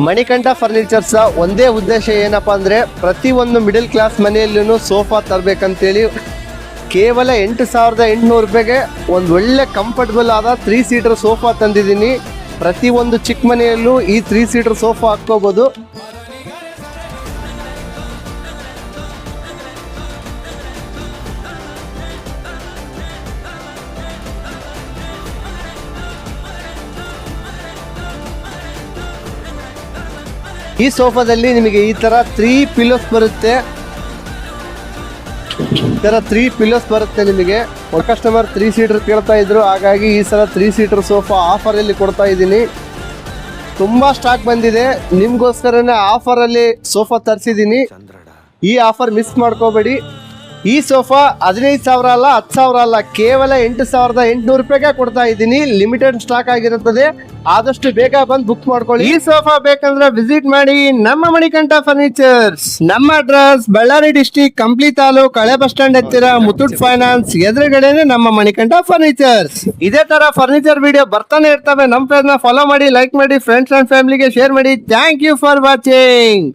Manikantha furnitures ಒಂದೇ ಉದ್ದೇಶ ಏನಪ್ಪಾ ಅಂದ್ರೆ ಪ್ರತಿಯೊಂದು ಮಿಡಲ್ ಕ್ಲಾಸ್ ಮನೆಯಲ್ಲೂ ಸೋಫಾ ತರಬೇಕಂತೇಳಿ ಕೇವಲ 8,800 ರೂಪಾಯಿಗೆ ಒಂದು ಒಳ್ಳೆ ಕಂಫರ್ಟಬಲ್ ಆದ 3 ಸೀಟರ್ ಸೋಫಾ ತಂದಿದ್ದೀನಿ. ಪ್ರತಿಯೊಂದು ಚಿಕ್ಕ ಮನೆಯಲ್ಲೂ ಈ 3 ಸೀಟರ್ ಸೋಫಾ ಹಾಕ್ಕೋಬಹುದು. ಈ ಸೋಫಾದಲ್ಲಿ ನಿಮಗೆ ಈ ತರ 3 ಪಿಲ್ಲೋಸ್ ಬರುತ್ತೆ. ನಿಮಗೆ ಕಸ್ಟಮರ್ 3 ಸೀಟರ್ ಕೇಳ್ತಾ ಇದ್ರು, ಹಾಗಾಗಿ ಈ ಸಲ 3 ಸೀಟರ್ ಸೋಫಾ ಆಫರ್ ಅಲ್ಲಿ ಕೊಡ್ತಾ ಇದ್ದೀನಿ. ತುಂಬಾ ಸ್ಟಾಕ್ ಬಂದಿದೆ, ನಿಮ್ಗೋಸ್ಕರನೇ ಆಫರ್ ಅಲ್ಲಿ ಸೋಫಾ ತರಿಸಿದ್ದೀನಿ. ಈ ಆಫರ್ ಮಿಸ್ ಮಾಡ್ಕೋಬೇಡಿ. ಈ ಸೋಫಾ 15,000 ಅಲ್ಲ, 10,000 ಅಲ್ಲ, ಕೇವಲ 8,800 ರೂಪಾಯಿಗೆ ಕೊಡ್ತಾ ಇದ್ದೀನಿ. ಲಿಮಿಟೆಡ್ ಸ್ಟಾಕ್ ಆಗಿರುತ್ತದೆ, ಆದಷ್ಟು ಬೇಗ ಬಂದು ಬುಕ್ ಮಾಡ್ಕೊಳ್ಳಿ. ಈ ಸೋಫಾ ಬೇಕಂದ್ರೆ ವಿಸಿಟ್ ಮಾಡಿ ನಮ್ಮ ಮಣಿಕಂಠ ಫರ್ನಿಚರ್ಸ್. ನಮ್ಮ ಅಡ್ರೆಸ್ ಬಳ್ಳಾರಿ ಡಿಸ್ಟಿಕ್, ಕಂಪ್ಲಿ ತಾಲೂಕ್, ಹಳೆ ಬಸ್ ಸ್ಟ್ಯಾಂಡ್ ಹತ್ತಿರ, ಮುತ್ತೂಟ್ ಫೈನಾನ್ಸ್ ಎದುರುಗಡೆನೆ ನಮ್ಮ ಮಣಿಕಂಠ ಫರ್ನಿಚರ್ಸ್. ಇದೇ ತರ ಫರ್ನಿಚರ್ ವಿಡಿಯೋ ಬರ್ತಾನೆ ಇರ್ತವೆ. ನಮ್ಮ ಪೇಜ್ ನ ಫಾಲೋ ಮಾಡಿ, ಲೈಕ್ ಮಾಡಿ, ಫ್ರೆಂಡ್ಸ್ ಅಂಡ್ ಫ್ಯಾಮಿಲಿಗೆ ಶೇರ್ ಮಾಡಿ. Thank you for watching.